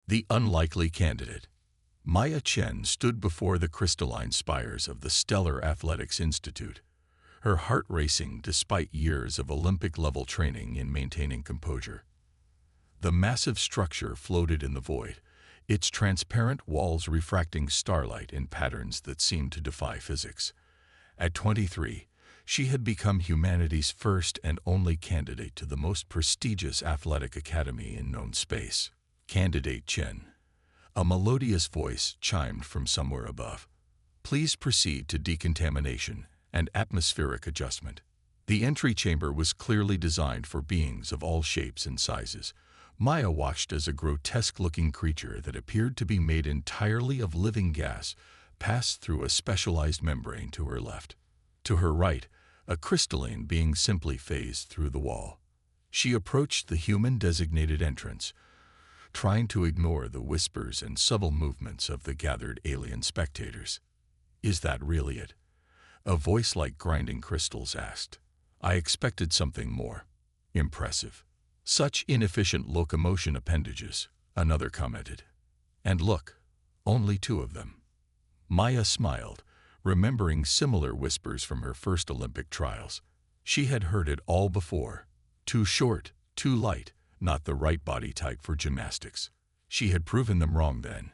The unlikely candidate. Maya Chen stood before the crystalline spires of the Stellar Athletics Institute, her heart racing despite years of Olympic-level training in maintaining composure. The massive structure floated in the void, its transparent walls refracting starlight in patterns that seemed to defy physics. At 23, she had become humanity's first and only candidate to the most prestigious athletic academy in known space. Candidate Chen. A melodious voice chimed from somewhere above. Please proceed to decontamination and atmospheric adjustment. The entry chamber was clearly designed for beings of all shapes and sizes. Maya watched as a grotesque-looking creature that appeared to be made entirely of living gas passed through a specialized membrane to her left. To her right, a crystalline being simply phased through the wall. She approached the human-designated entrance, trying to ignore the whispers and subtle movements of the gathered alien spectators. Is that really it? A voice like grinding crystals asked. I expected something more impressive. Such inefficient locomotion appendages, another commented. And look, only 2 of them. Maya smiled, remembering similar whispers from her first Olympic trials. She had heard it all before. Too short, too light, not the right body type for gymnastics. She had proven them wrong then,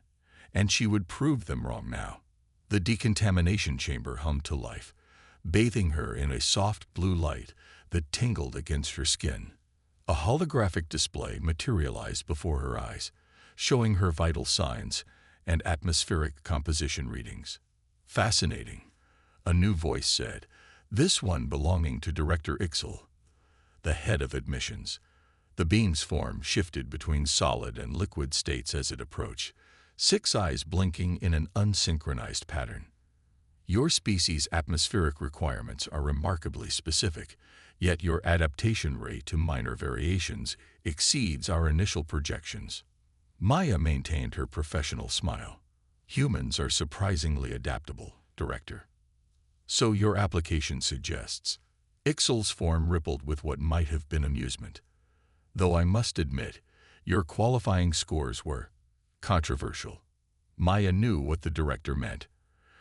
and she would prove them wrong now. The decontamination chamber hummed to life, bathing her in a soft blue light that tingled against her skin. A holographic display materialized before her eyes, showing her vital signs and atmospheric composition readings. Fascinating, a new voice said, this one belonging to Director Ixel, the head of admissions. The beam's form shifted between solid and liquid states as it approached, 6 eyes blinking in an unsynchronized pattern. Your species' atmospheric requirements are remarkably specific, yet your adaptation rate to minor variations exceeds our initial projections. Maya maintained her professional smile. Humans are surprisingly adaptable, Director. So your application suggests. Ixel's form rippled with what might have been amusement. Though I must admit, your qualifying scores were controversial. Maya knew what the director meant.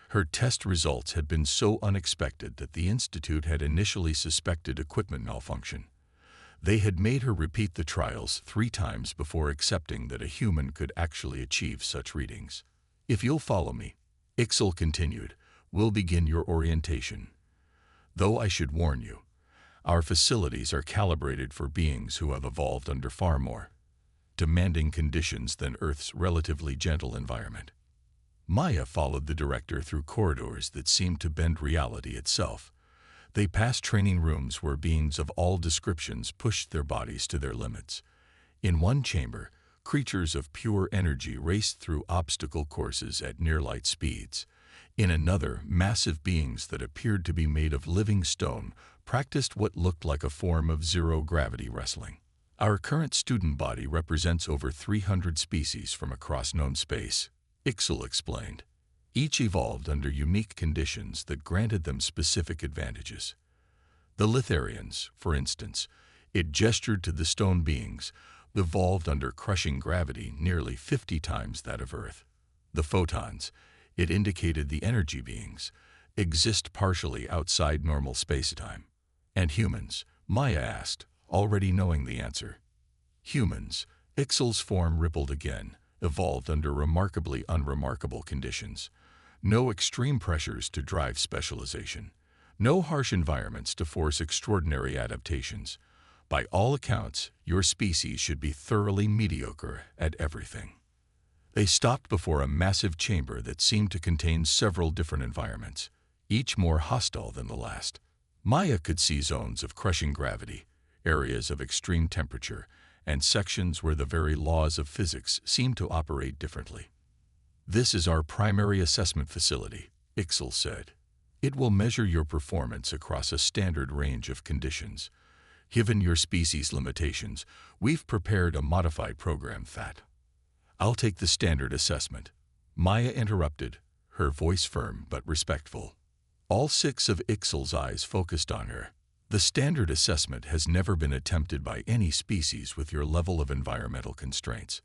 Her test results had been so unexpected that the Institute had initially suspected equipment malfunction. They had made her repeat the trials 3 times before accepting that a human could actually achieve such readings. If you'll follow me, Ixel continued, we'll begin your orientation. Though I should warn you, our facilities are calibrated for beings who have evolved under far more demanding conditions than Earth's relatively gentle environment. Maya followed the director through corridors that seemed to bend reality itself. They passed training rooms where beings of all descriptions pushed their bodies to their limits. In one chamber, creatures of pure energy raced through obstacle courses at near-light speeds. In another, massive beings that appeared to be made of living stone practiced what looked like a form of zero-gravity wrestling. Our current student body represents over 300 species from across known space, Ixel explained. Each evolved under unique conditions that granted them specific advantages. The Litharians, for instance, it gestured to the stone beings, evolved under crushing gravity nearly 50 times that of Earth. The Photons, it indicated the energy beings, exist partially outside normal spacetime. And humans, Maya asked, already knowing the answer. Humans, Ixel's form rippled again, evolved under remarkably unremarkable conditions. No extreme pressures to drive specialization. No harsh environments to force extraordinary adaptations. By all accounts, your species should be thoroughly mediocre at everything. They stopped before a massive chamber that seemed to contain several different environments, each more hostile than the last. Maya could see zones of crushing gravity, areas of extreme temperature, and sections where the very laws of physics seemed to operate differently. This is our primary assessment facility, Ixel said. It will measure your performance across a standard range of conditions. Given your species' limitations, we've prepared a modified program that. I'll take the standard assessment. Maya interrupted, her voice firm but respectful. All 6 of Ixel's eyes focused on her. The standard assessment has never been attempted by any species with your level of environmental constraints.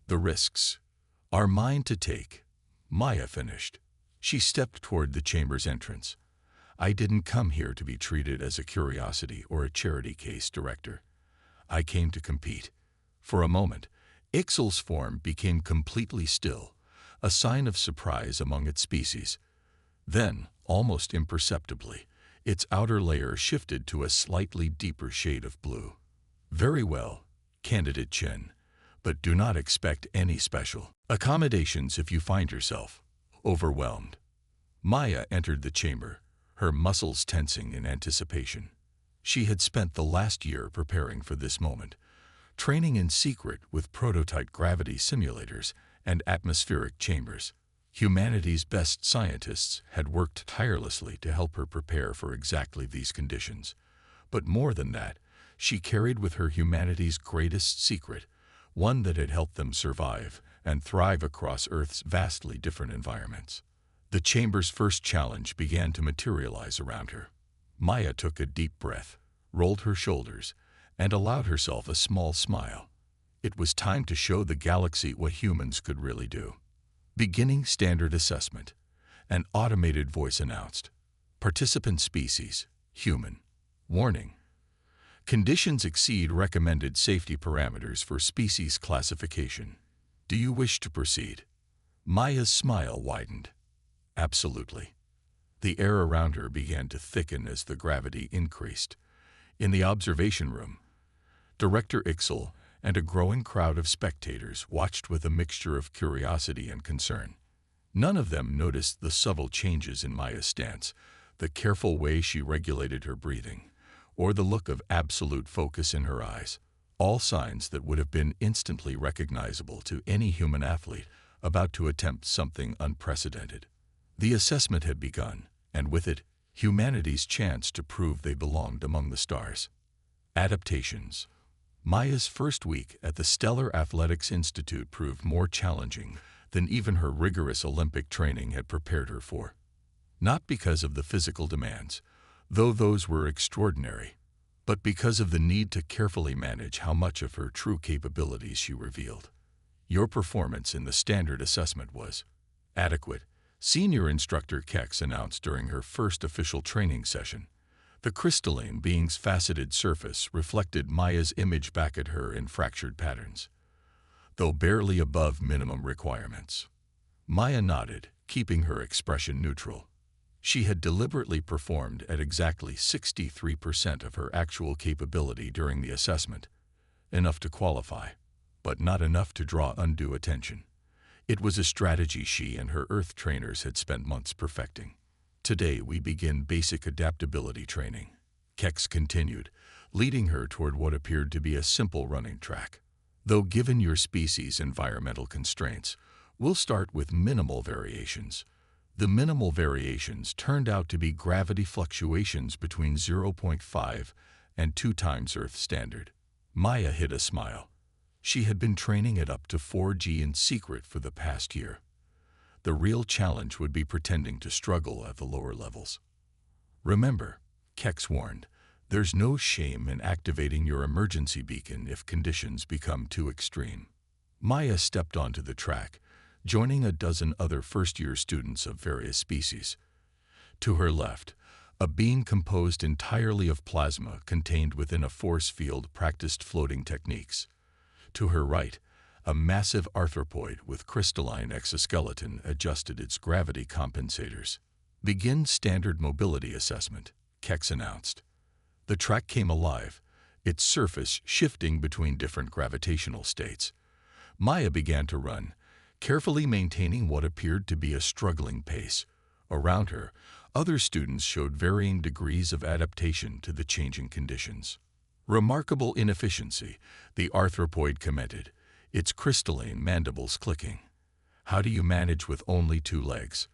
The risks are mine to take, Maya finished. She stepped toward the chamber's entrance. I didn't come here to be treated as a curiosity or a charity case, Director. I came to compete. For a moment, Ixal's form became completely still, a sign of surprise among its species. Then, almost imperceptibly, its outer layer shifted to a slightly deeper shade of blue. Very well, Candidate Chen, but do not expect any special accommodations if you find yourself overwhelmed. Maya entered the chamber, her muscles tensing in anticipation. She had spent the last year preparing for this moment, training in secret with prototype gravity simulators and atmospheric chambers. Humanity's best scientists had worked tirelessly to help her prepare for exactly these conditions. But more than that, she carried with her humanity's greatest secret, one that had helped them survive and thrive across Earth's vastly different environments. The chamber's first challenge began to materialize around her. Maya took a deep breath, rolled her shoulders, and allowed herself a small smile. It was time to show the galaxy what humans could really do. Beginning standard assessment, an automated voice announced. Participant species, human. Warning. Conditions exceed recommended safety parameters for species classification. Do you wish to proceed? Maya's smile widened. Absolutely. The air around her began to thicken as the gravity increased. In the observation room, Director Ixal and a growing crowd of spectators watched with a mixture of curiosity and concern. None of them noticed the subtle changes in Maya's stance, the careful way she regulated her breathing, or the look of absolute focus in her eyes, all signs that would have been instantly recognizable to any human athlete about to attempt something unprecedented. The assessment had begun, and with it, humanity's chance to prove they belonged among the stars. Adaptations. Maya's first week at the Stellar Athletics Institute proved more challenging than even her rigorous Olympic training had prepared her for. Not because of the physical demands, though those were extraordinary, but because of the need to carefully manage how much of her true capabilities she revealed. Your performance in the standard assessment was adequate, Senior Instructor Kex announced during her first official training session. The crystalline being's faceted surface reflected Maya's image back at her in fractured patterns, though barely above minimum requirements. Maya nodded, keeping her expression neutral. She had deliberately performed at exactly 63% of her actual capability during the assessment, enough to qualify, but not enough to draw undue attention. It was a strategy she and her Earth trainers had spent months perfecting. Today we begin basic adaptability training, Kex continued, leading her toward what appeared to be a simple running track. Though given your species' environmental constraints, we'll start with minimal variations. The minimal variations turned out to be gravity fluctuations between 0.5 and 2 times Earth standard. Maya hid a smile. She had been training it up to 4G in secret for the past year. The real challenge would be pretending to struggle at the lower levels. Remember, Kex warned, there's no shame in activating your emergency beacon if conditions become too extreme. Maya stepped onto the track, joining a dozen other first-year students of various species. To her left, a being composed entirely of plasma contained within a force field practiced floating techniques. To her right, a massive arthropoid with crystalline exoskeleton adjusted its gravity compensators. Begin standard mobility assessment, Kex announced. The track came alive, its surface shifting between different gravitational states. Maya began to run, carefully maintaining what appeared to be a struggling pace. Around her, other students showed varying degrees of adaptation to the changing conditions. Remarkable inefficiency, the arthropoid commented, its crystalline mandibles clicking. How do you manage with only 2 legs?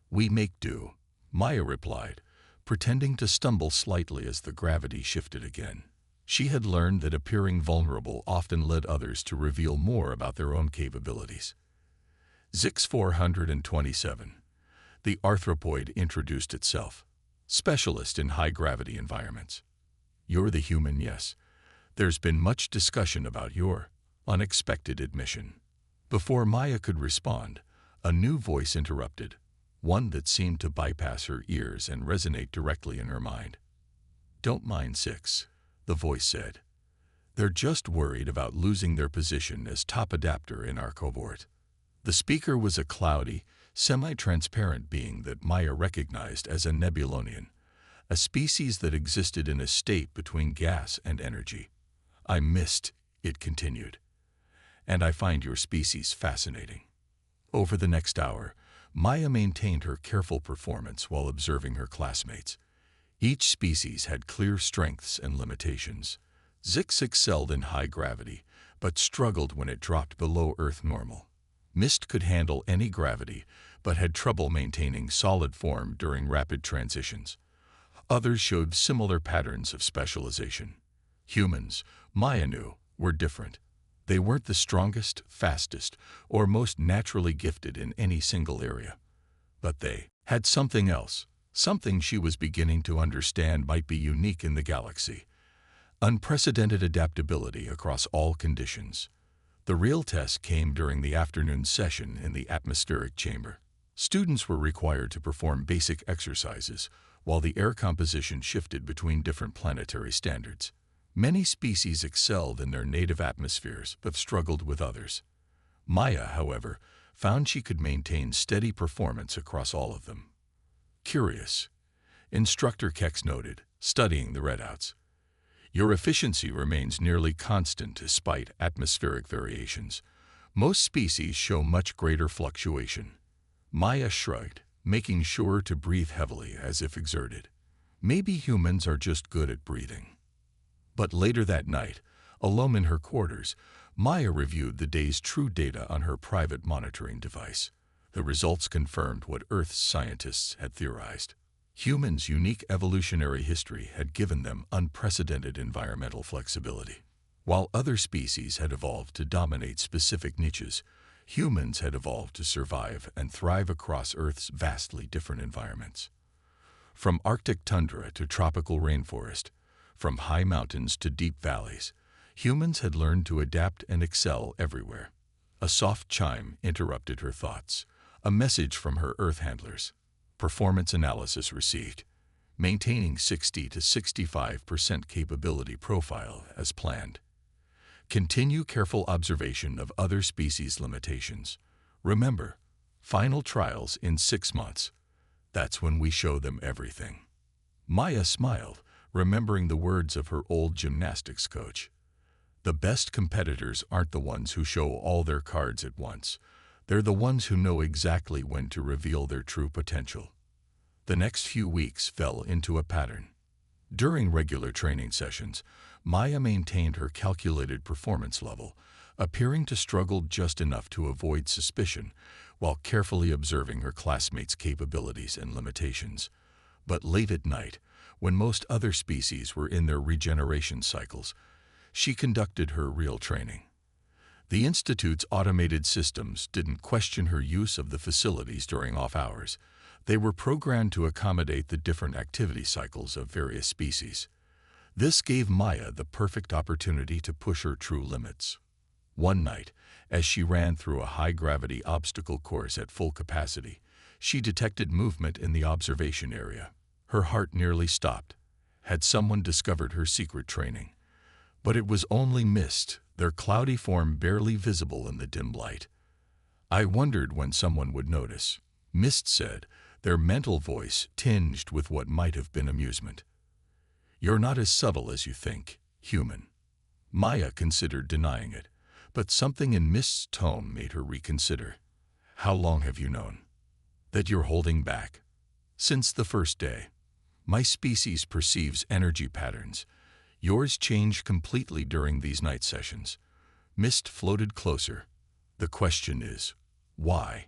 We make do, Maya replied, pretending to stumble slightly as the gravity shifted again. She had learned that appearing vulnerable often led others to reveal more about their own capabilities. Zix 427. The arthropoid introduced itself. Specialist in high-gravity environments. You're the human, yes. There's been much discussion about your unexpected admission. Before Maya could respond, a new voice interrupted, one that seemed to bypass her ears and resonate directly in her mind. "Don't mind Six," the voice said. "They're just worried about losing their position as top adapter in our cohort." The speaker was a cloudy, semi-transparent being that Maya recognized as a Nebulonian, a species that existed in a state between gas and energy. "I'm Mist," it continued, "and I find your species fascinating." Over the next hour, Maya maintained her careful performance while observing her classmates. Each species had clear strengths and limitations. Zix excelled in high gravity, but struggled when it dropped below Earth normal. Mist could handle any gravity, but had trouble maintaining solid form during rapid transitions. Others showed similar patterns of specialization. Humans, Maya knew, were different. They weren't the strongest, fastest, or most naturally gifted in any single area. But they had something else, something she was beginning to understand might be unique in the galaxy. Unprecedented adaptability across all conditions. The real test came during the afternoon session in the atmospheric chamber. Students were required to perform basic exercises, while the air composition shifted between different planetary standards. Many species excelled in their native atmospheres but struggled with others. Maya, however, found she could maintain steady performance across all of them. "Curious," Instructor Kex noted, studying the readouts. "Your efficiency remains nearly constant despite atmospheric variations. Most species show much greater fluctuation." Maya shrugged, making sure to breathe heavily as if exerted. Maybe humans are just good at breathing. But later that night, alone in her quarters, Maya reviewed the day's true data on her private monitoring device. The results confirmed what Earth's scientists had theorized. Humans' unique evolutionary history had given them unprecedented environmental flexibility. While other species had evolved to dominate specific niches, humans had evolved to survive and thrive across Earth's vastly different environments. From Arctic tundra to tropical rainforest, from high mountains to deep valleys, humans had learned to adapt and excel everywhere. A soft chime interrupted her thoughts, a message from her Earth handlers. Performance analysis received, maintaining 60 to 65% capability profile as planned. Continue careful observation of other species limitations. Remember, final trials in 6 months. That's when we show them everything. Maya smiled, remembering the words of her old gymnastics coach. The best competitors aren't the ones who show all their cards at once. They're the ones who know exactly when to reveal their true potential. The next few weeks fell into a pattern. During regular training sessions, Maya maintained her calculated performance level, appearing to struggle just enough to avoid suspicion while carefully observing her classmates' capabilities and limitations. But late at night, when most other species were in their regeneration cycles, she conducted her real training. The Institute's automated systems didn't question her use of the facilities during off hours. They were programmed to accommodate the different activity cycles of various species. This gave Maya the perfect opportunity to push her true limits. One night, as she ran through a high-gravity obstacle course at full capacity, she detected movement in the observation area. Her heart nearly stopped. Had someone discovered her secret training? But it was only Mist, their cloudy form barely visible in the dim light. "I wondered when someone would notice," Mist said, their mental voice tinged with what might have been amusement. "You're not as subtle as you think, human." Maya considered denying it, but something in Mist's tone made her reconsider. "How long have you known that you're holding back?" "Since the first day. My species perceives energy patterns. Yours changed completely during these night sessions." Mist floated closer. "The question is, why?"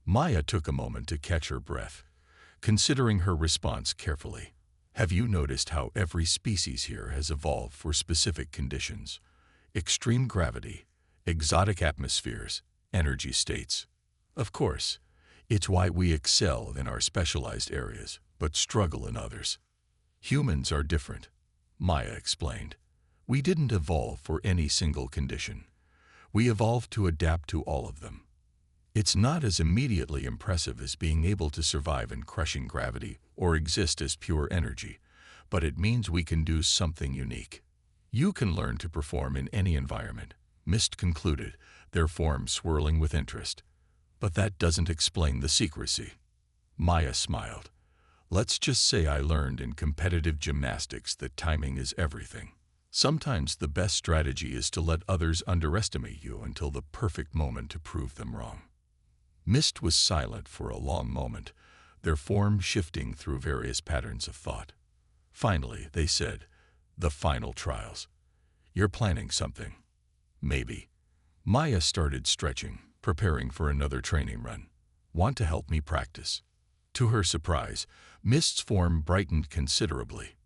Maya took a moment to catch her breath, considering her response carefully. "Have you noticed how every species here has evolved for specific conditions? Extreme gravity, exotic atmospheres, energy states. Of course, it's why we excel in our specialized areas, but struggle in others. Humans are different," Maya explained. "We didn't evolve for any single condition. We evolved to adapt to all of them. It's not as immediately impressive as being able to survive in crushing gravity or exist as pure energy, but it means we can do something unique. You can learn to perform in any environment, Mist concluded, their form swirling with interest. But that doesn't explain the secrecy. Maya smiled. Let's just say I learned in competitive gymnastics that timing is everything. Sometimes the best strategy is to let others underestimate you until the perfect moment to prove them wrong. Mist was silent for a long moment, their form shifting through various patterns of thought. Finally, they said, "The final trials. You're planning something." "Maybe." Maya started stretching, preparing for another training run. "Want to help me practice?" To her surprise, Mist's form brightened considerably.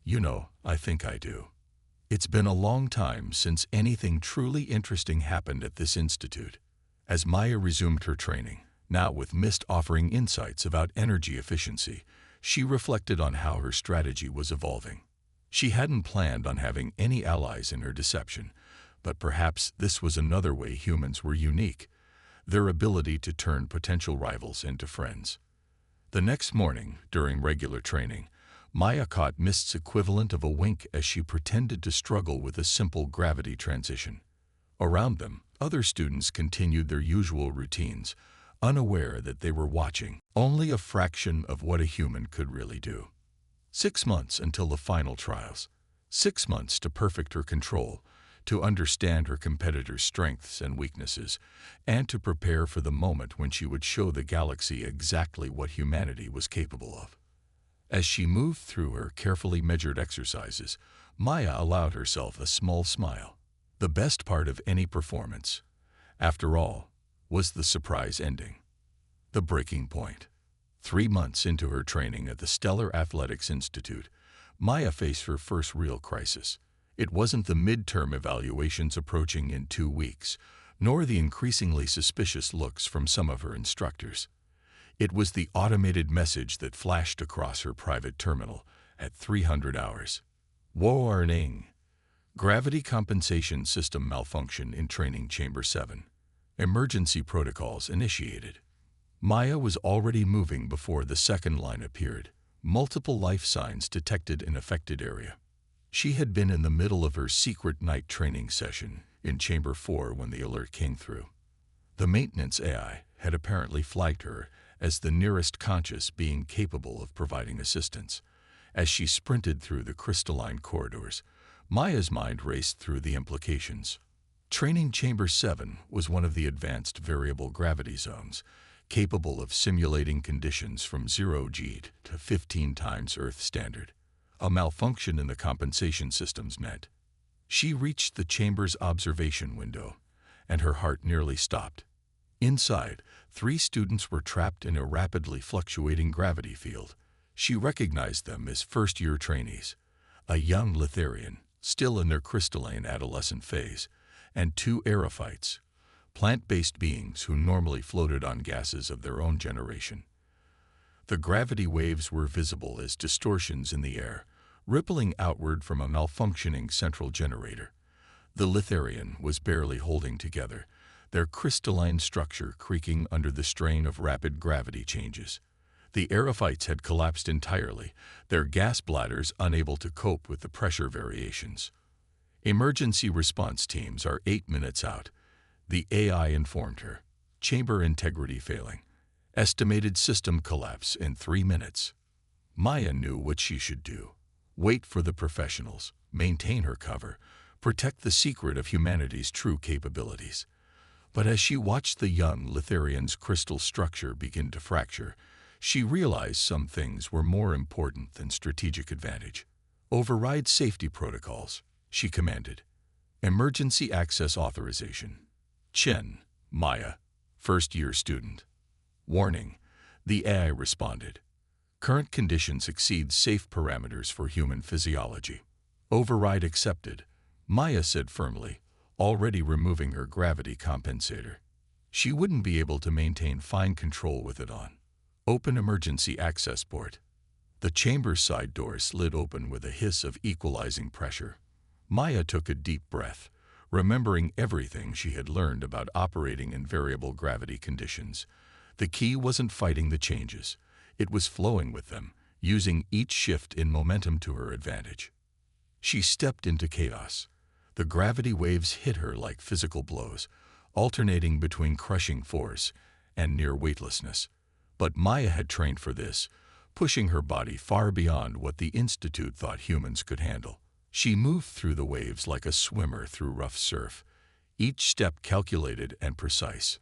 "You know, I think I do. It's been a long time since anything truly interesting happened at this institute." As Maya resumed her training, now with Mist offering insights about energy efficiency, she reflected on how her strategy was evolving. She hadn't planned on having any allies in her deception, but perhaps this was another way humans were unique, their ability to turn potential rivals into friends. The next morning, during regular training, Maya caught Mist's equivalent of a wink as she pretended to struggle with a simple gravity transition. Around them, other students continued their usual routines, unaware that they were watching only a fraction of what a human could really do. 6 months until the final trials. 6 months to perfect her control, to understand her competitor's strengths and weaknesses, and to prepare for the moment when she would show the galaxy exactly what humanity was capable of. As she moved through her carefully measured exercises, Maya allowed herself a small smile. The best part of any performance, after all, was the surprise ending. The breaking point. 3 months into her training at the Stellar Athletics Institute, Maya faced her first real crisis. It wasn't the midterm evaluations approaching in 2 weeks, nor the increasingly suspicious looks from some of her instructors. It was the automated message that flashed across her private terminal at 300 hours. Warning. Gravity compensation system malfunction in training chamber 7. Emergency protocols initiated. Maya was already moving before the second line appeared, multiple life signs detected in affected area. She had been in the middle of her secret night training session in chamber 4 when the alert came through. The maintenance AI had apparently flagged her as the nearest conscious being capable of providing assistance. As she sprinted through the crystalline corridors, Maya's mind raced through the implications. Training Chamber 7 was one of the advanced variable gravity zones, capable of simulating conditions from 0 G to 15 times Earth standard. A malfunction in the compensation systems meant. She reached the chamber's observation window, and her heart nearly stopped. Inside, 3 students were trapped in a rapidly fluctuating gravity field. She recognized them as first-year trainees, a young Litharian, still in their crystalline adolescent phase, and 2 aerophytes, plant-based beings who normally floated on gases of their own generation. The gravity waves were visible as distortions in the air, rippling outward from a malfunctioning central generator. The Litharian was barely holding together, their crystalline structure creaking under the strain of rapid gravity changes. The aerophytes had collapsed entirely, their gas bladders unable to cope with the pressure variations. Emergency response teams are 8 minutes out, the AI informed her. Chamber integrity failing. Estimated system collapse in 3 minutes. Maya knew what she should do. Wait for the professionals, maintain her cover, protect the secret of humanity's true capabilities. But as she watched the young Litharian's crystal structure begin to fracture, she realized some things were more important than strategic advantage. "Override safety protocols," she commanded. "Emergency access authorization." Chen, Maya, first-year student. "Warning," the AI responded. "Current conditions exceed safe parameters for human physiology." "Override accepted," Maya said firmly, already removing her gravity compensator. She wouldn't be able to maintain fine control with it on. "Open emergency access port." The chamber's side door slid open with a hiss of equalizing pressure. Maya took a deep breath, remembering everything she had learned about operating in variable gravity conditions. The key wasn't fighting the changes. It was flowing with them, using each shift in momentum to her advantage. She stepped into chaos. The gravity waves hit her like physical blows, alternating between crushing force and near weightlessness. But Maya had trained for this, pushing her body far beyond what the Institute thought humans could handle. She moved through the waves like a swimmer through rough surf, each step calculated and precise.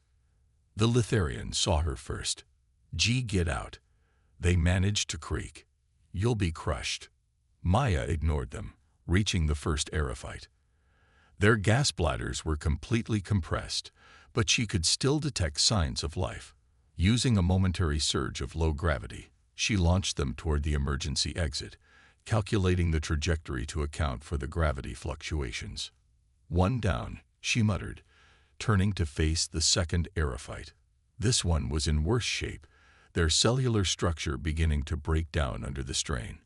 The Litharians saw her first. "Gee, get out." They managed to creak. "You'll be crushed." Maya ignored them, reaching the first aerophyte. Their gas bladders were completely compressed, but she could still detect signs of life. Using a momentary surge of low gravity, she launched them toward the emergency exit, calculating the trajectory to account for the gravity fluctuations. "One down," she muttered, turning to face the second aerophyte. This one was in worse shape, their cellular structure beginning to break down under the strain.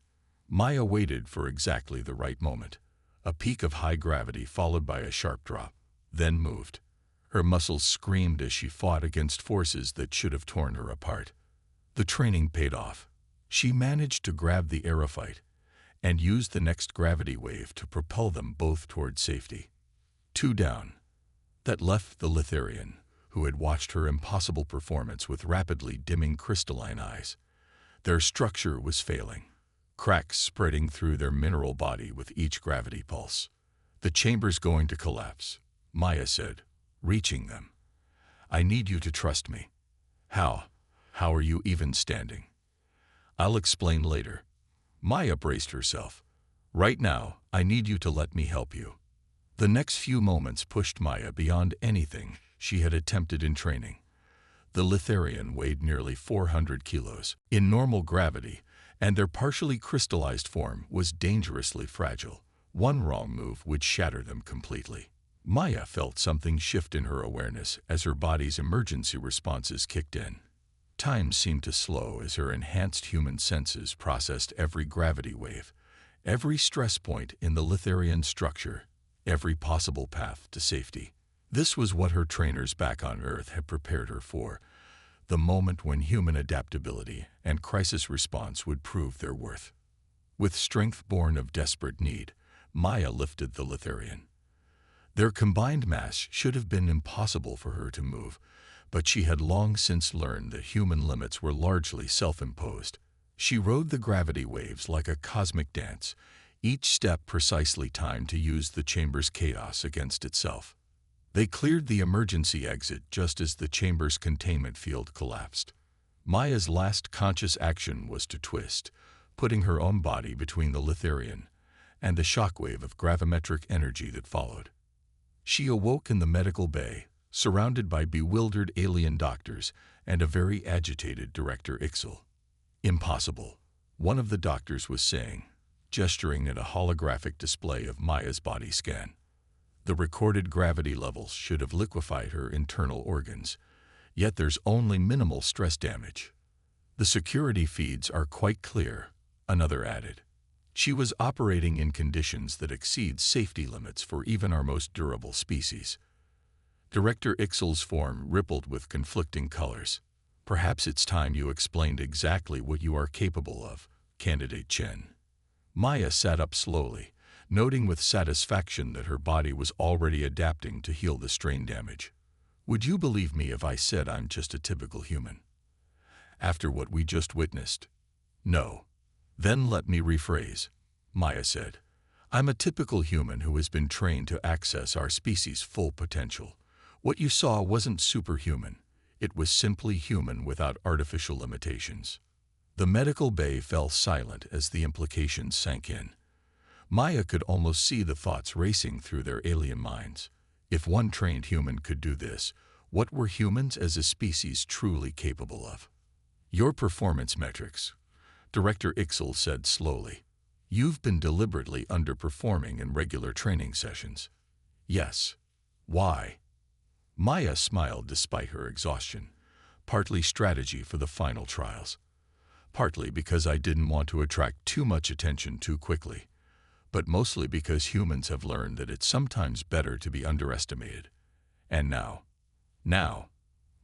Maya waited for exactly the right moment. A peak of high gravity followed by a sharp drop, then moved. Her muscles screamed as she fought against forces that should have torn her apart. The training paid off. She managed to grab the aerophyte and used the next gravity wave to propel them both toward safety. 2 down. That left the Litharian, who had watched her impossible performance with rapidly dimming crystalline eyes. Their structure was failing, cracks spreading through their mineral body with each gravity pulse. "The chamber's going to collapse," Maya said, reaching them. "I need you to trust me." How are you even standing?" "I'll explain later." Maya braced herself. "Right now, I need you to let me help you." The next few moments pushed Maya beyond anything she had attempted in training. The Litharian weighed nearly 400 kilos in normal gravity, and their partially crystallized form was dangerously fragile. One wrong move would shatter them completely. Maya felt something shift in her awareness as her body's emergency responses kicked in. Time seemed to slow as her enhanced human senses processed every gravity wave, every stress point in the Litharian structure, every possible path to safety. This was what her trainers back on Earth had prepared her for, the moment when human adaptability and crisis response would prove their worth. With strength born of desperate need, Maya lifted the Litharian. Their combined mass should have been impossible for her to move, but she had long since learned that human limits were largely self-imposed. She rode the gravity waves like a cosmic dance, each step precisely timed to use the chamber's chaos against itself. They cleared the emergency exit just as the chamber's containment field collapsed. Maya's last conscious action was to twist, putting her own body between the Litharian and the shockwave of gravimetric energy that followed. She awoke in the medical bay, surrounded by bewildered alien doctors and a very agitated Director Ixel. "Impossible," one of the doctors was saying, gesturing at a holographic display of Maya's body scan. "The recorded gravity levels should have liquefied her internal organs, yet there's only minimal stress damage." "The security feeds are quite clear," another added. She was operating in conditions that exceed safety limits for even our most durable species. Director Ixel's form rippled with conflicting colors. "Perhaps it's time you explained exactly what you are capable of, Candidate Chen." Maya sat up slowly, noting with satisfaction that her body was already adapting to heal the strain damage. "Would you believe me if I said I'm just a typical human? After what we just witnessed?" "No." "Then let me rephrase," Maya said. "I'm a typical human who has been trained to access our species' full potential. What you saw wasn't superhuman. It was simply human without artificial limitations." The medical bay fell silent as the implications sank in. Maya could almost see the thoughts racing through their alien minds. If one trained human could do this, what were humans as a species truly capable of? "Your performance metrics," Director Ixel said slowly. "You've been deliberately underperforming in regular training sessions." "Yes." "Why?" Maya smiled despite her exhaustion. "Partly strategy for the final trials. Partly because I didn't want to attract too much attention too quickly. but mostly because humans have learned that it's sometimes better to be underestimated. And now,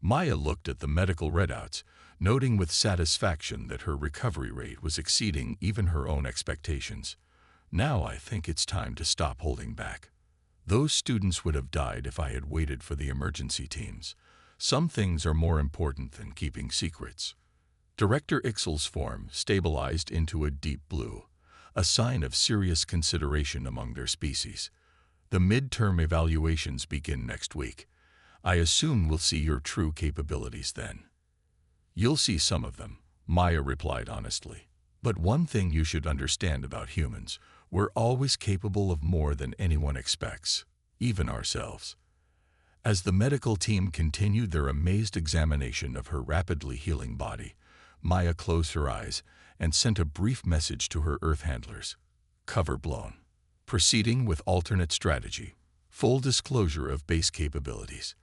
Maya looked at the medical readouts, noting with satisfaction that her recovery rate was exceeding even her own expectations. Now I think it's time to stop holding back. Those students would have died if I had waited for the emergency teams. Some things are more important than keeping secrets. Director Ixel's form stabilized into a deep blue, a sign of serious consideration among their species. The midterm evaluations begin next week. I assume we'll see your true capabilities then. You'll see some of them, Maya replied honestly. But one thing you should understand about humans, we're always capable of more than anyone expects, even ourselves. As the medical team continued their amazed examination of her rapidly healing body, Maya closed her eyes and sent a brief message to her Earth handlers. Cover blown. Proceeding with alternate strategy. Full disclosure of base capabilities.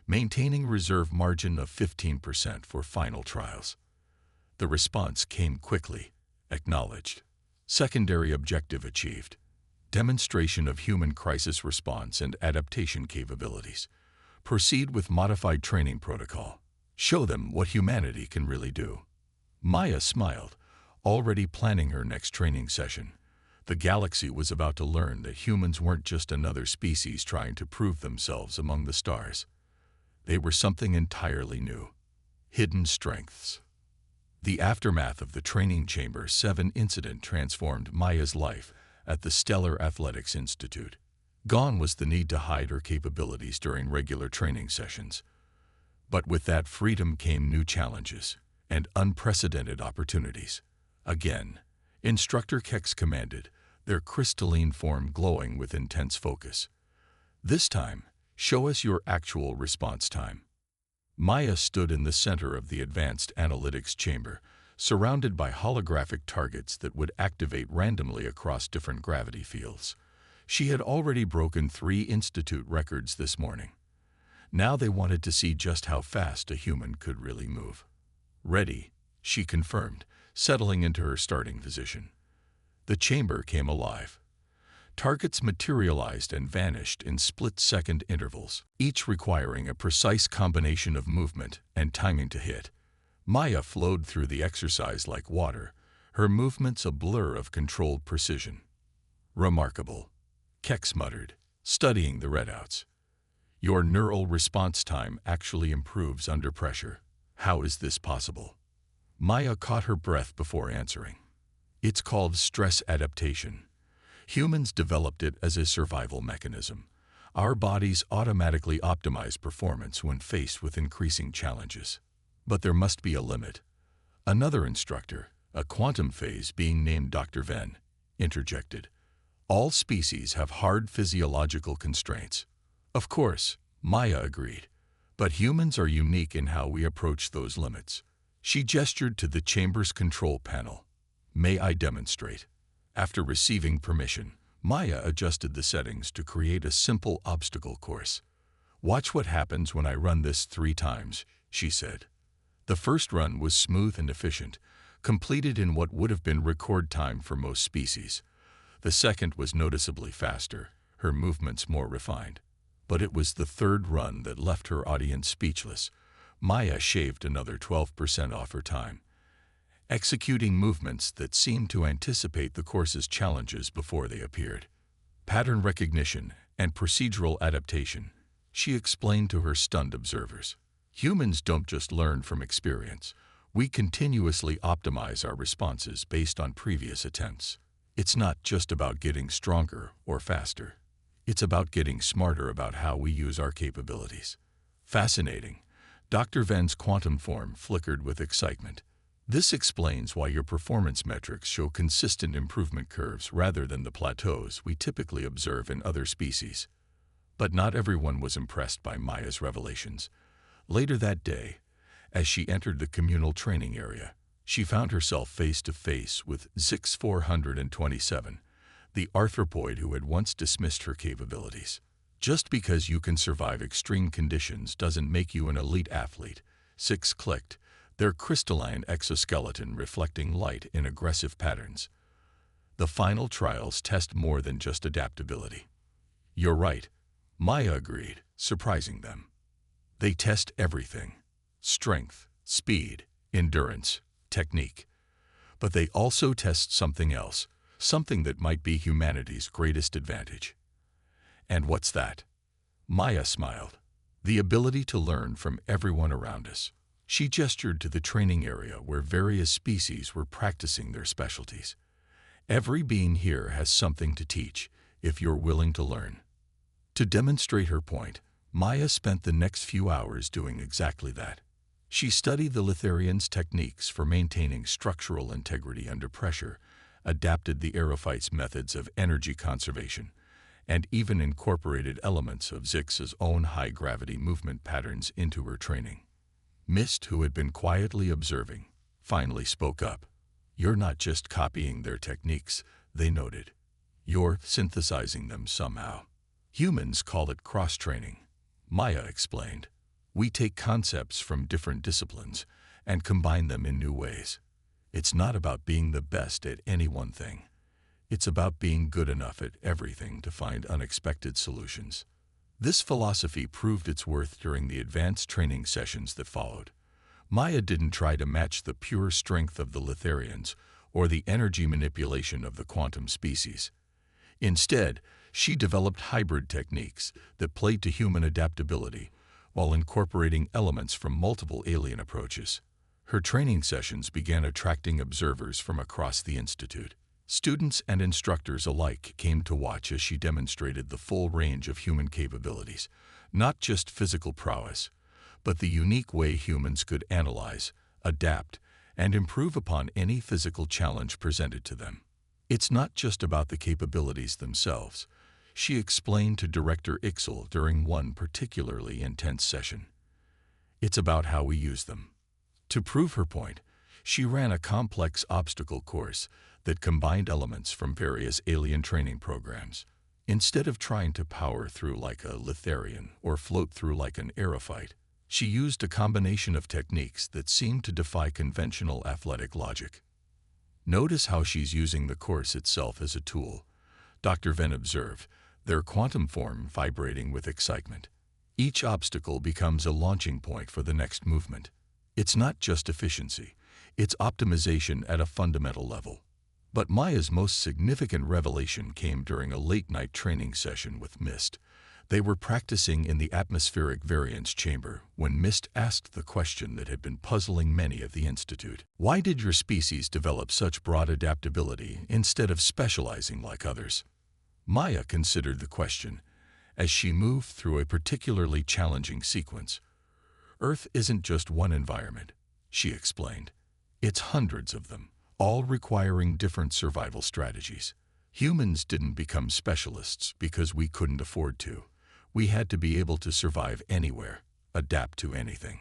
Maintaining reserve margin of 15% for final trials. The response came quickly. Acknowledged. Secondary objective achieved. Demonstration of human crisis response and adaptation capabilities. Proceed with modified training protocol. Show them what humanity can really do. Maya smiled, already planning her next training session. The galaxy was about to learn that humans weren't just another species trying to prove themselves among the stars. They were something entirely new. Hidden strengths. The aftermath of the Training Chamber 7 incident transformed Maya's life at the Stellar Athletics Institute. Gone was the need to hide her capabilities during regular training sessions. But with that freedom came new challenges and unprecedented opportunities. Again, Instructor Kex commanded, their crystalline form glowing with intense focus. This time, show us your actual response time. Maya stood in the center of the advanced analytics chamber, surrounded by holographic targets that would activate randomly across different gravity fields. She had already broken 3 institute records this morning. Now they wanted to see just how fast a human could really move. Ready, she confirmed, settling into her starting position. The chamber came alive. Targets materialized and vanished in split-second intervals, each requiring a precise combination of movement and timing to hit. Maya flowed through the exercise like water, her movements a blur of controlled precision. Remarkable, Kex muttered, studying the readouts. Your neural response time actually improves under pressure. How is this possible? Maya caught her breath before answering. It's called stress adaptation. Humans developed it as a survival mechanism. Our bodies automatically optimize performance when faced with increasing challenges. But there must be a limit. Another instructor, a quantum phase being named Dr. Venn, interjected. All species have hard physiological constraints. Of course, Maya agreed. But humans are unique in how we approach those limits. She gestured to the chamber's control panel. May I demonstrate? After receiving permission, Maya adjusted the settings to create a simple obstacle course. Watch what happens when I run this 3 times, she said. The first run was smooth and efficient, completed in what would have been record time for most species. The second was noticeably faster, her movements more refined. But it was the third run that left her audience speechless. Maya shaved another 12% off her time, executing movements that seemed to anticipate the course's challenges before they appeared. Pattern recognition and procedural adaptation, she explained to her stunned observers. Humans don't just learn from experience. We continuously optimize our responses based on previous attempts. It's not just about getting stronger or faster. It's about getting smarter about how we use our capabilities. Fascinating. Dr. Venn's quantum form flickered with excitement. This explains why your performance metrics show consistent improvement curves rather than the plateaus we typically observe in other species. But not everyone was impressed by Maya's revelations. Later that day, as she entered the communal training area, she found herself face to face with Zix 427, the arthropoid who had once dismissed her capabilities. Just because you can survive extreme conditions doesn't make you an elite athlete, Zix clicked, their crystalline exoskeleton reflecting light in aggressive patterns. The final trials test more than just adaptability. You're right, Maya agreed, surprising them. They test everything: strength, speed, endurance, technique. But they also test something else, something that might be humanity's greatest advantage. And what's that? Maya smiled. The ability to learn from everyone around us. She gestured to the training area where various species were practicing their specialties. Every being here has something to teach, if you're willing to learn. To demonstrate her point, Maya spent the next few hours doing exactly that. She studied the Litharians' techniques for maintaining structural integrity under pressure, adapted the Aerophyte's methods of energy conservation, and even incorporated elements of Zix's own high-gravity movement patterns into her training. Mist, who had been quietly observing, finally spoke up. "You're not just copying their techniques," they noted. "You're synthesizing them somehow." "Humans call it cross-training," Maya explained. "We take concepts from different disciplines and combine them in new ways. It's not about being the best at any one thing. It's about being good enough at everything to find unexpected solutions." This philosophy proved its worth during the advanced training sessions that followed. Maya didn't try to match the pure strength of the Litharians or the energy manipulation of the quantum species. Instead, she developed hybrid techniques that played to human adaptability while incorporating elements from multiple alien approaches. Her training sessions began attracting observers from across the Institute. Students and instructors alike came to watch as she demonstrated the full range of human capabilities, not just physical prowess, but the unique way humans could analyze, adapt, and improve upon any physical challenge presented to them. "It's not just about the capabilities themselves," she explained to Director Ixel during one particularly intense session. "It's about how we use them." To prove her point, she ran a complex obstacle course that combined elements from various alien training programs. Instead of trying to power through like a Litharian or float through like an Aerophyte, she used a combination of techniques that seemed to defy conventional athletic logic. "Notice how she's using the course itself as a tool," Dr. Venn observed, their quantum form vibrating with excitement. "Each obstacle becomes a launching point for the next movement. It's not just efficiency, it's optimization at a fundamental level." But Maya's most significant revelation came during a late-night training session with Mist. They were practicing in the atmospheric variance chamber when Mist asked the question that had been puzzling many at the Institute. "Why did your species develop such broad adaptability instead of specializing like others?" Maya considered the question as she moved through a particularly challenging sequence. "Earth isn't just one environment," she explained. "It's hundreds of them, all requiring different survival strategies. Humans didn't become specialists because we couldn't afford to. We had to be able to survive anywhere, adapt to anything."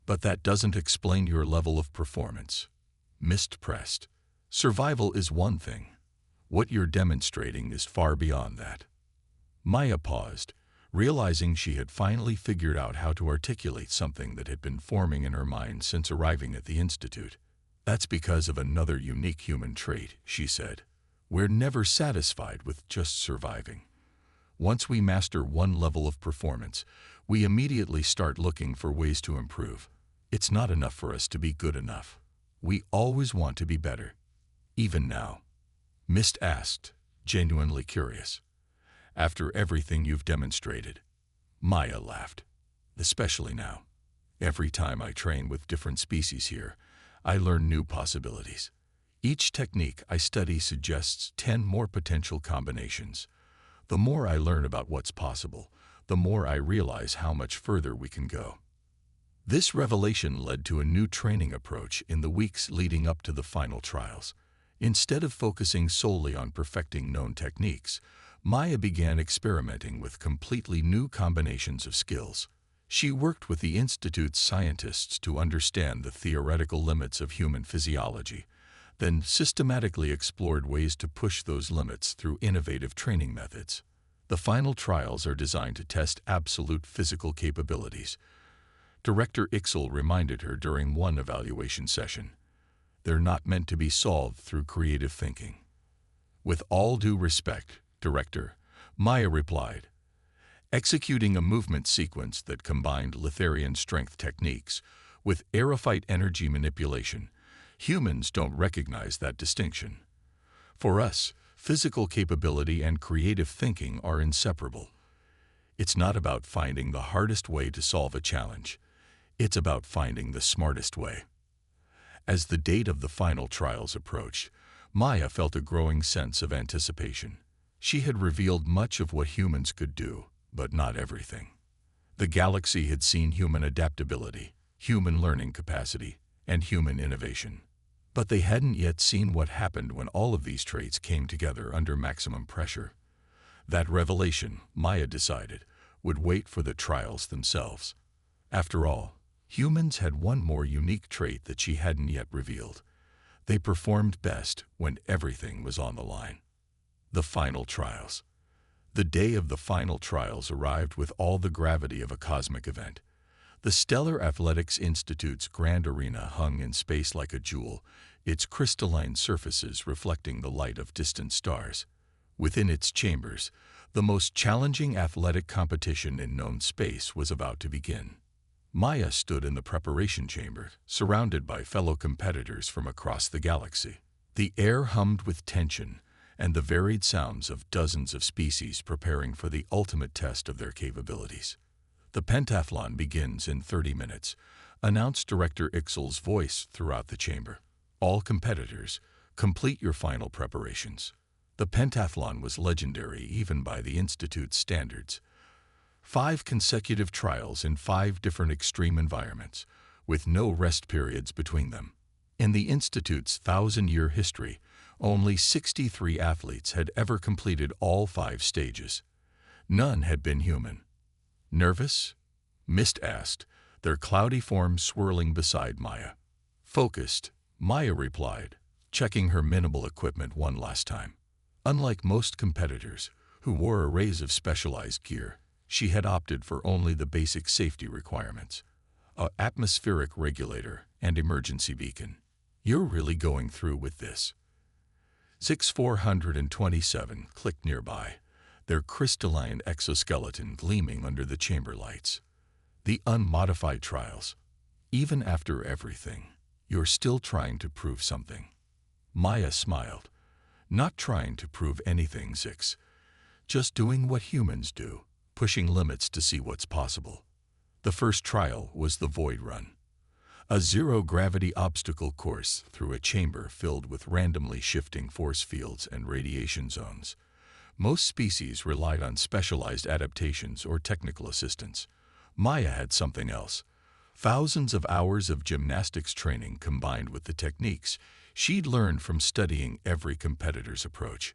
"But that doesn't explain your level of performance," Mist pressed. "Survival is one thing. What you're demonstrating is far beyond that." Maya paused, realizing she had finally figured out how to articulate something that had been forming in her mind since arriving at the Institute. "That's because of another unique human trait," she said. "We're never satisfied with just surviving. Once we master one level of performance, we immediately start looking for ways to improve. It's not enough for us to be good enough. We always want to be better." "Even now?" Mist asked, genuinely curious. "After everything you've demonstrated?" Maya laughed. "Especially now. Every time I train with different species here, I learn new possibilities. Each technique I study suggests 10 more potential combinations. The more I learn about what's possible, the more I realize how much further we can go." This revelation led to a new training approach in the weeks leading up to the final trials. Instead of focusing solely on perfecting known techniques, Maya began experimenting with completely new combinations of skills. She worked with the Institute's scientists to understand the theoretical limits of human physiology, then systematically explored ways to push those limits through innovative training methods. The final trials are designed to test absolute physical capabilities. Director Ixel reminded her during one evaluation session. "They're not meant to be solved through creative thinking. "With all due respect, Director," Maya replied. Executing a movement sequence that combined Litharian strength techniques with aerophyte energy manipulation, humans don't recognize that distinction. For us, physical capability and creative thinking are inseparable. It's not about finding the hardest way to solve a challenge. It's about finding the smartest way. As the date of the final trials approached, Maya felt a growing sense of anticipation. She had revealed much of what humans could do, but not everything. The galaxy had seen human adaptability, human learning capacity, and human innovation. But they hadn't yet seen what happened when all of these traits came together under maximum pressure. That revelation, Maya decided, would wait for the trials themselves. After all, humans had one more unique trait that she hadn't yet revealed. They performed best when everything was on the line. The final trials. The day of the final trials arrived with all the gravity of a cosmic event. The Stellar Athletics Institute's grand arena hung in space like a jewel, its crystalline surfaces reflecting the light of distant stars. Within its chambers, the most challenging athletic competition in known space was about to begin. Maya stood in the preparation chamber, surrounded by fellow competitors from across the galaxy. The air hummed with tension and the varied sounds of dozens of species preparing for the ultimate test of their capabilities. "The pentathlon begins in 30 minutes, announced Director Ixel's voice throughout the chamber. "All competitors, complete your final preparations." The pentathlon was legendary even by the Institute's standards. 5 consecutive trials in 5 different extreme environments, with no rest periods between them. In the Institute's 1,000-year history, only 63 athletes had ever completed all 5 stages. None had been human. "Nervous?" Mist asked, their cloudy forms swirling beside Maya. "Focused," Maya replied, checking her minimal equipment one last time. Unlike most competitors, who wore arrays of specialized gear, she had opted for only the basic safety requirements: an atmospheric regulator and emergency beacon. "You're really going through with this?" 6427 clicked nearby, their crystalline exoskeleton gleaming under the chamber lights. "The unmodified trials. Even after everything, you're still trying to prove something." Maya smiled. "Not trying to prove anything, Zix. Just doing what humans do, pushing limits to see what's possible." The first trial was the Void Run, a zero-gravity obstacle course through a chamber filled with randomly shifting force fields and radiation zones. Most species relied on specialized adaptations or technical assistance. Maya had something else. Thousands of hours of gymnastics training combined with the techniques she'd learned from studying every competitor's approach.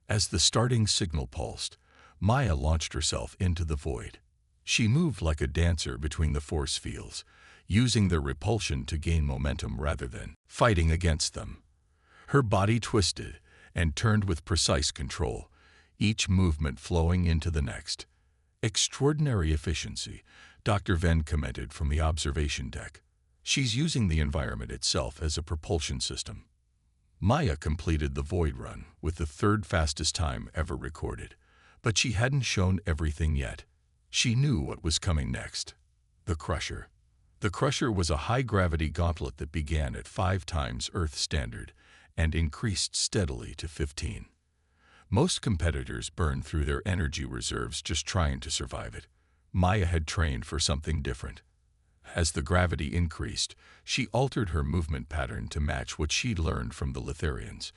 As the starting signal pulsed, Maya launched herself into the void. She moved like a dancer between the force fields, using their repulsion to gain momentum rather than fighting against them. Her body twisted and turned with precise control, each movement flowing into the next. "Extraordinary efficiency," Dr. Venn commented from the observation deck. "She's using the environment itself as a propulsion system." Maya completed the Void Run with the 3rd fastest time ever recorded, but she hadn't shown everything yet. She knew what was coming next: the Crusher. The Crusher was a high-gravity gauntlet that began at 5 times Earth standard and increased steadily to 15. Most competitors burned through their energy reserves just trying to survive it. Maya had trained for something different. As the gravity increased, she altered her movement pattern to match what she'd learned from the Litharians,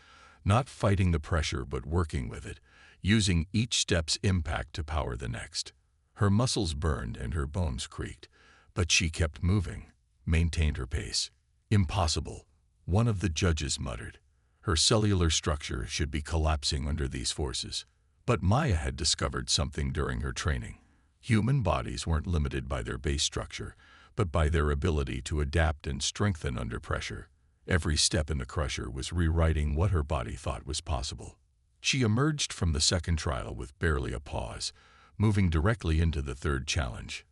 not fighting the pressure but working with it, using each step's impact to power the next. Her muscles burned and her bones creaked, but she kept moving, maintained her pace. "Impossible," one of the judges muttered. Her cellular structure should be collapsing under these forces. But Maya had discovered something during her training. Human bodies weren't limited by their base structure, but by their ability to adapt and strengthen under pressure. Every step in the Crusher was rewriting what her body thought was possible. She emerged from the second trial with barely a pause, moving directly into the 3rd challenge: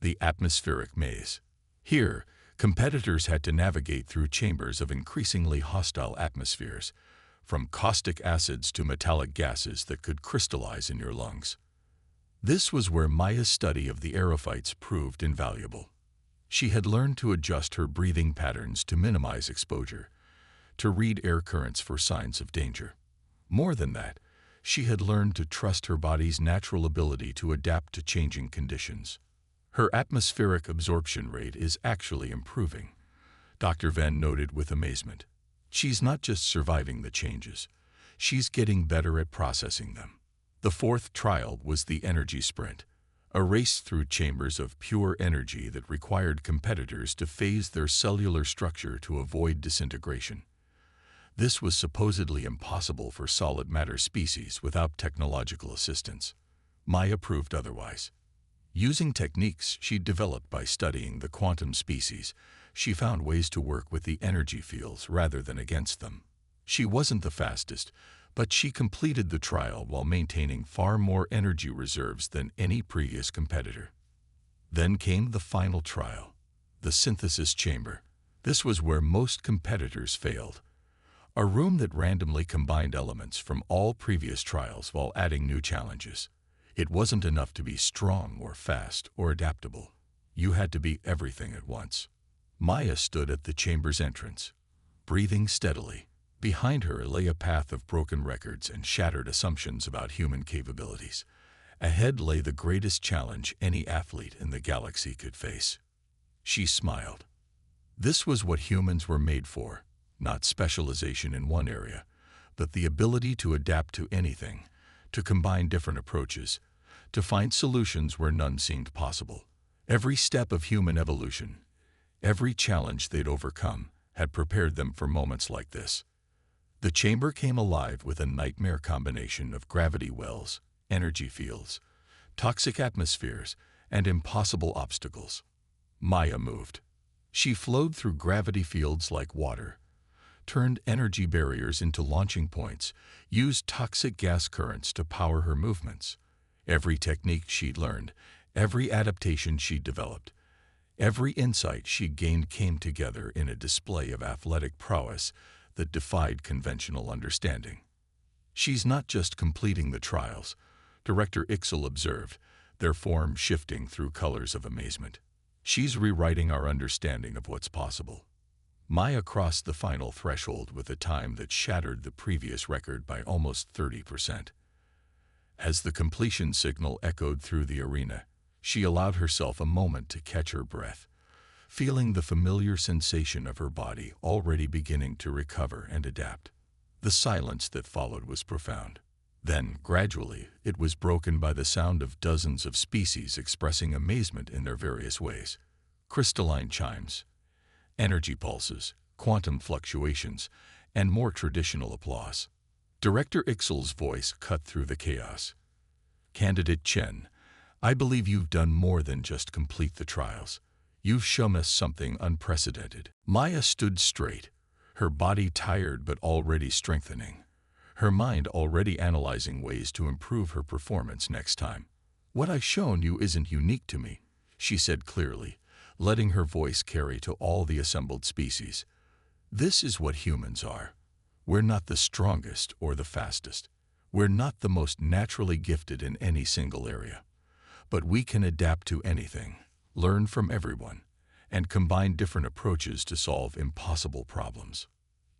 the atmospheric maze. Here, competitors had to navigate through chambers of increasingly hostile atmospheres, from caustic acids to metallic gases that could crystallize in your lungs. This was where Maya's study of the aerophytes proved invaluable. She had learned to adjust her breathing patterns to minimize exposure, to read air currents for signs of danger. More than that, she had learned to trust her body's natural ability to adapt to changing conditions. Her atmospheric absorption rate is actually improving, Dr. Venn noted with amazement. She's not just surviving the changes, she's getting better at processing them. The fourth trial was the energy sprint, a race through chambers of pure energy that required competitors to phase their cellular structure to avoid disintegration. This was supposedly impossible for solid matter species without technological assistance. Maya proved otherwise. Using techniques she'd developed by studying the quantum species, she found ways to work with the energy fields rather than against them. She wasn't the fastest, but she completed the trial while maintaining far more energy reserves than any previous competitor. Then came the final trial, the synthesis chamber. This was where most competitors failed. A room that randomly combined elements from all previous trials while adding new challenges. It wasn't enough to be strong or fast or adaptable. You had to be everything at once. Maya stood at the chamber's entrance, breathing steadily. Behind her lay a path of broken records and shattered assumptions about human capabilities. Ahead lay the greatest challenge any athlete in the galaxy could face. She smiled. This was what humans were made for, not specialization in one area, but the ability to adapt to anything, to combine different approaches, to find solutions where none seemed possible. Every step of human evolution, every challenge they'd overcome, had prepared them for moments like this. The chamber came alive with a nightmare combination of gravity wells, energy fields, toxic atmospheres, and impossible obstacles. Maya moved. She flowed through gravity fields like water, turned energy barriers into launching points, used toxic gas currents to power her movements. Every technique she'd learned, every adaptation she'd developed, every insight she'd gained came together in a display of athletic prowess that defied conventional understanding. She's not just completing the trials, Director Ixel observed, their form shifting through colors of amazement. She's rewriting our understanding of what's possible. Maya crossed the final threshold with a time that shattered the previous record by almost 30%. As the completion signal echoed through the arena, she allowed herself a moment to catch her breath, feeling the familiar sensation of her body already beginning to recover and adapt. The silence that followed was profound. Then, gradually, it was broken by the sound of dozens of species expressing amazement in their various ways. Crystalline chimes, energy pulses, quantum fluctuations, and more traditional applause. Director Ixel's voice cut through the chaos. Candidate Chen, I believe you've done more than just complete the trials. You've shown us something unprecedented. Maya stood straight, her body tired but already strengthening, her mind already analyzing ways to improve her performance next time. What I've shown you isn't unique to me, she said clearly, letting her voice carry to all the assembled species. This is what humans are. We're not the strongest or the fastest. We're not the most naturally gifted in any single area. But we can adapt to anything, learn from everyone, and combine different approaches to solve impossible problems.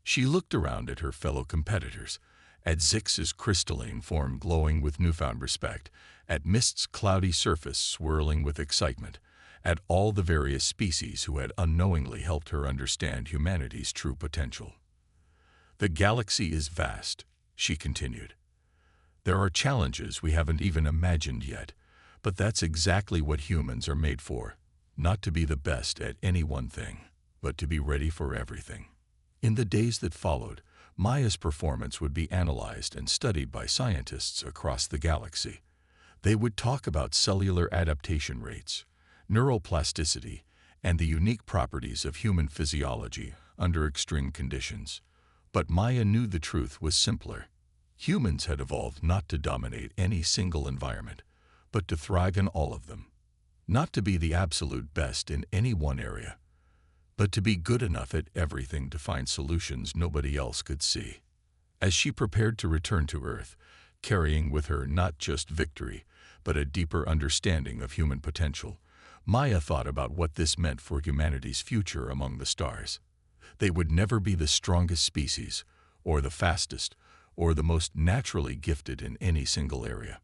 She looked around at her fellow competitors, at Zix's crystalline form glowing with newfound respect, at Mist's cloudy surface swirling with excitement, at all the various species who had unknowingly helped her understand humanity's true potential. The galaxy is vast, she continued. There are challenges we haven't even imagined yet, but that's exactly what humans are made for, not to be the best at any one thing, but to be ready for everything. In the days that followed, Maya's performance would be analyzed and studied by scientists across the galaxy. They would talk about cellular adaptation rates, neuroplasticity, and the unique properties of human physiology under extreme conditions. But Maya knew the truth was simpler. Humans had evolved not to dominate any single environment, but to thrive in all of them. Not to be the absolute best in any one area, but to be good enough at everything to find solutions nobody else could see. As she prepared to return to Earth, carrying with her not just victory, but a deeper understanding of human potential, Maya thought about what this meant for humanity's future among the stars. They would never be the strongest species, or the fastest, or the most naturally gifted in any single area.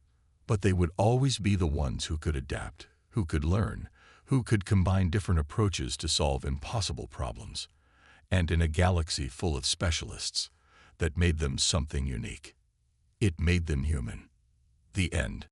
But they would always be the ones who could adapt, who could learn, who could combine different approaches to solve impossible problems. And in a galaxy full of specialists, that made them something unique. It made them human. The end.